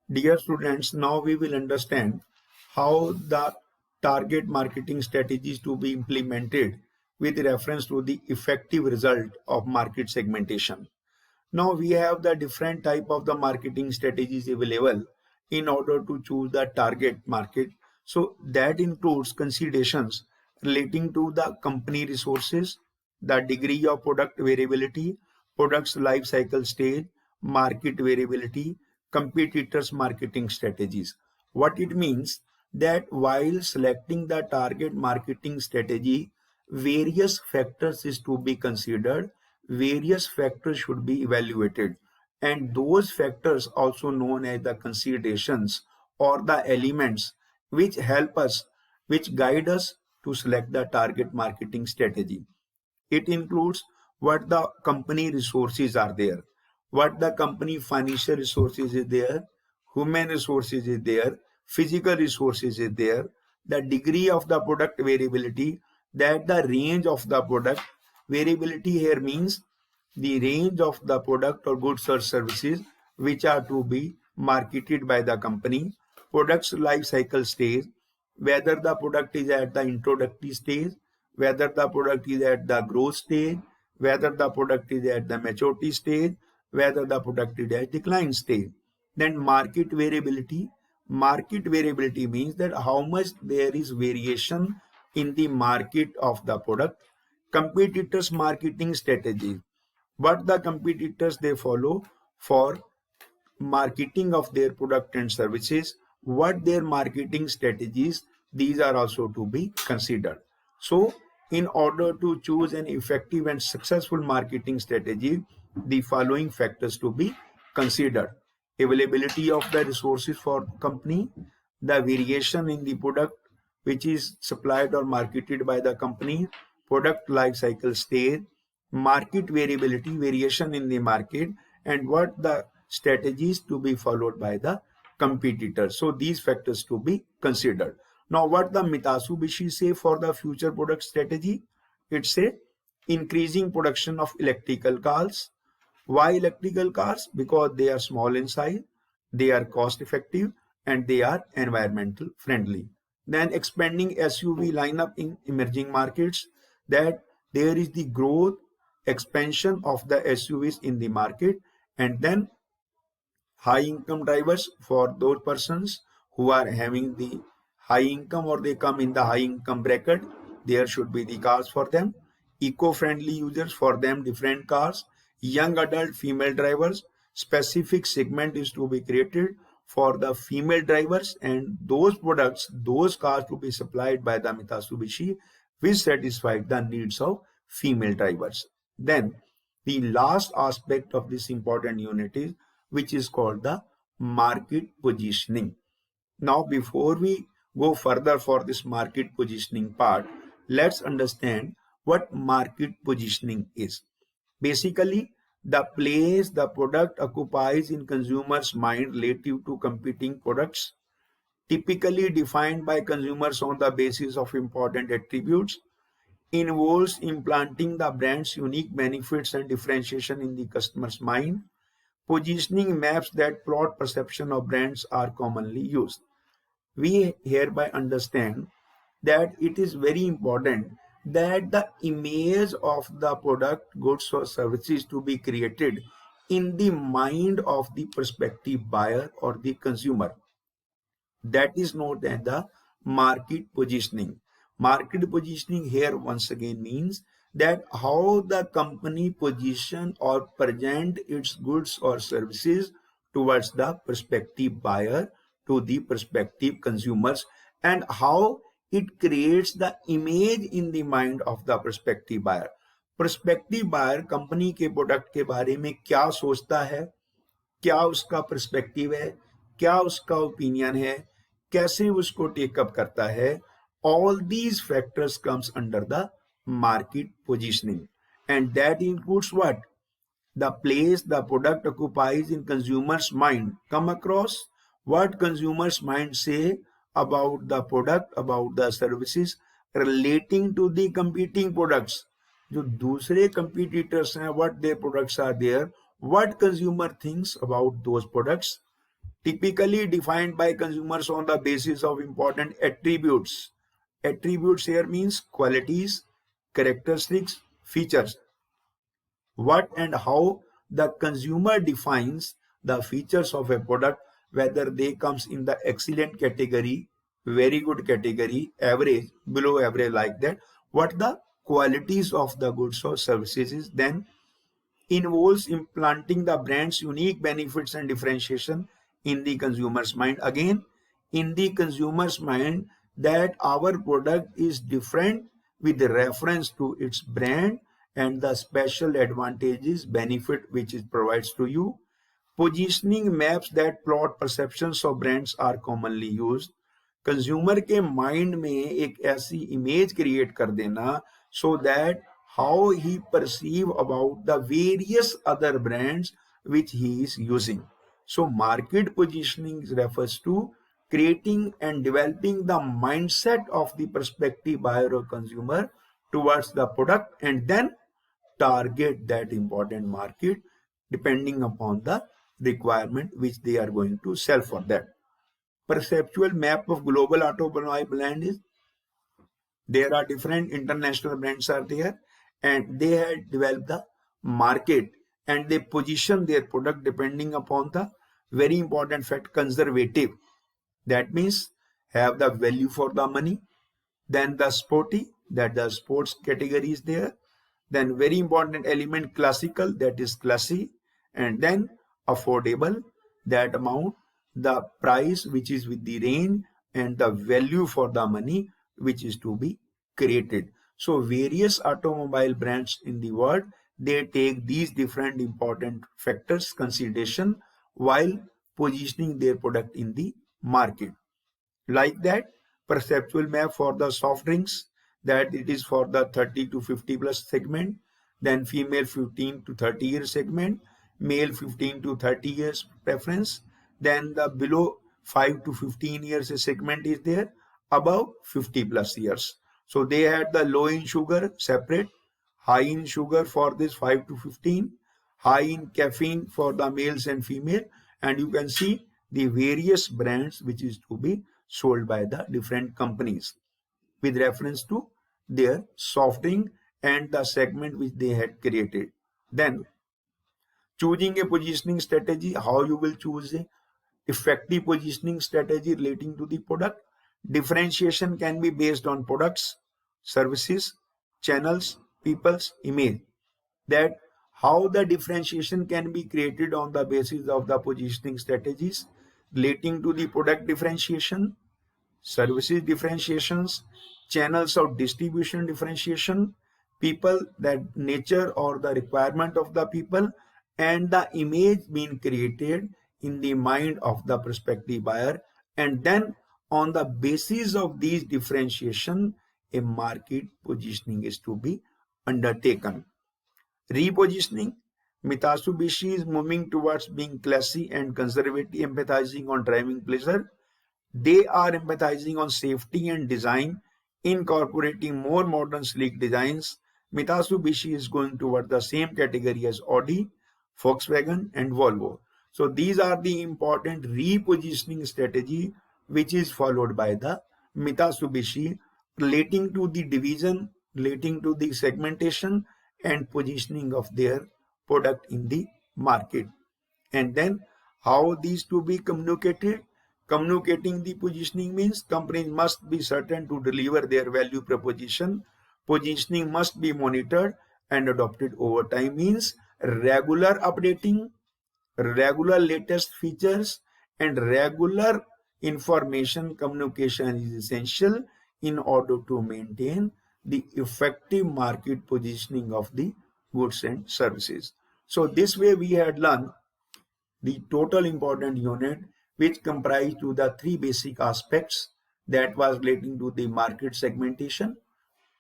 Dear students, now we will understand how the target marketing strategies to be implemented with reference to the effective result of market segmentation. Now we have the different type of the marketing strategies available in order to choose the target market. So that includes considerations relating to the company resources, the degree of product variability, product's life cycle stage, market variability, competitors' marketing strategies. What it means that while selecting the target marketing strategy, various factors is to be considered, various factors should be evaluated, and those factors also known as the considerations or the elements which help us, which guide us to select the target marketing strategy. It includes what the company resources are there, what the company financial resources is there, human resources is there, physical resources is there, the degree of the product variability, that the range of the product variability here means the range of the product or goods or services which are to be marketed by the company, product's life cycle stage, whether the product is at the introductory stage, whether the product is at the growth stage, whether the product is at the maturity stage, whether the product is at decline stage. Then market variability. Market variability means that how much there is variation in the market of the product. Competitors' marketing strategy. What the competitors they follow for marketing of their product and services, what their marketing strategies, these are also to be considered. So in order to choose an effective and successful marketing strategy, the following factors to be considered: availability of the resources for company, the variation in the product which is supplied or marketed by the company, product life cycle stage, market variability, variation in the market, and what the strategies to be followed by the competitors. So these factors to be considered. Now what the Mitsubishi say for the future product strategy? It say increasing production of electrical cars. Why electrical cars? Because they are small in size, they are cost effective, and they are environmental friendly. Then expanding SUV lineup in emerging markets, that there is the growth, expansion of the SUVs in the market, and then high income drivers for those persons who are having the high income or they come in the high income bracket, there should be the cars for them. Eco-friendly users, for them different cars. Young adult female drivers, specific segment is to be created for the female drivers, and those products, those cars to be supplied by the Mitsubishi which satisfy the needs of female drivers. Then the last aspect of this important unit is which is called the market positioning. Now before we go further for this market positioning part, let's understand what market positioning is. Basically, the place the product occupies in consumers' mind relative to competing products, typically defined by consumers on the basis of important attributes, involves implanting the brand's unique benefits and differentiation in the customer's mind. Positioning maps that plot perception of brands are commonly used. We hereby understand that it is very important that the image of the product, goods, or services to be created in the mind of the prospective buyer or the consumer. That is known as the market positioning. Market positioning here once again means that how the company position or present its goods or services towards the prospective buyer, to the prospective consumers, and how it creates the image in the mind of the prospective buyer. prospective buyer company के product के बारे में क्या सोचता है, क्या उसका perspective है, क्या उसका ओपिनियन है, कैसे उसको टेकअप करता है, all these factors comes under the market positioning, and that includes what? The place the product occupies in consumers' mind. Come across what consumers' mind say about the product, about the services relating to the competing products. जो दूसरे competitors हैं, what their products are there, what consumer thinks about those products, typically defined by consumers on the basis of important attributes. Attributes here means qualities, characteristics, features. What and how the consumer defines the features of a product, whether they comes in the excellent category, very good category, average, below average, like that. What the qualities of the goods or services is, then involves implanting the brand's unique benefits and differentiation in the consumer's mind. Again, in the consumer's mind, that our product is different with reference to its brand and the special advantages, benefit which it provides to you. Positioning maps that plot perceptions of brands are commonly used. Consumer के mind में एक ऐसी image create कर देना so that how he perceive about the various other brands which he is using. So market positioning refers to creating and developing the mindset of the prospective buyer or consumer towards the product and then target that important market depending upon the requirement which they are going to sell for that. Perceptual map of global automobile brand is there are different international brands are there and they had developed the market and they position their product depending upon the very important fact conservative, that means have the value for the money, then the sporty, that the sports category is there, then very important element classical, that is classy, and then affordable, that amount, the price which is with the range, and the value for the money which is to be created. So various automobile brands in the world, they take these different important factors consideration while positioning their product in the market. Like that, perceptual map for the soft drinks, that it is for the 30 to 50 plus segment, then female 15 to 30 year segment, male 15 to 30 years preference, then the below 5 to 15 years segment is there, above 50 plus years. So they had the low in sugar separate, high in sugar for this 5 to 15, high in caffeine for the males and female, and you can see the various brands which is to be sold by the different companies with reference to their soft drink and the segment which they had created. Then choosing a positioning strategy, how you will choose a effective positioning strategy relating to the product. Differentiation can be based on products, services, channels, people's image. That how the differentiation can be created on the basis of the positioning strategies relating to the product differentiation, services differentiations, channels of distribution differentiation, people, that nature or the requirement of the people, and the image being created in the mind of the prospective buyer, and then on the basis of these differentiation a market positioning is to be undertaken. Repositioning, Mitsubishi is moving towards being classy and conservative, emphasizing on driving pleasure. They are emphasizing on safety and design, incorporating more modern sleek designs. Mitsubishi is going toward the same category as Audi, Volkswagen and Volvo. So these are the important repositioning strategy which is followed by the Mitsubishi relating to the division, relating to the segmentation and positioning of their product in the market. And then how these to be communicated? Communicating the positioning means companies must be certain to deliver their value proposition. Positioning must be monitored and adopted over time, means regular updating, regular latest features, and regular information communication is essential in order to maintain the effective market positioning of the goods and services. So this way we had learned the total important unit which comprised to the three basic aspects, that was relating to the market segmentation,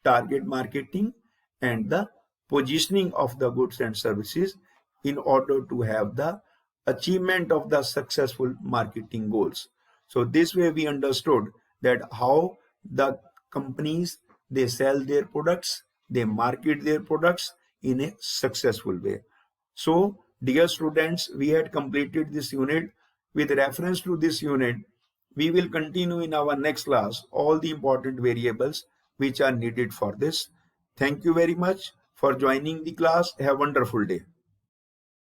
target marketing, and the positioning of the goods and services in order to have the achievement of the successful marketing goals. So this way we understood that how the companies, they sell their products, they market their products in a successful way. So dear students, we had completed this unit. With reference to this unit, we will continue in our next class all the important variables which are needed for this. Thank you very much for joining the class. Have a wonderful day.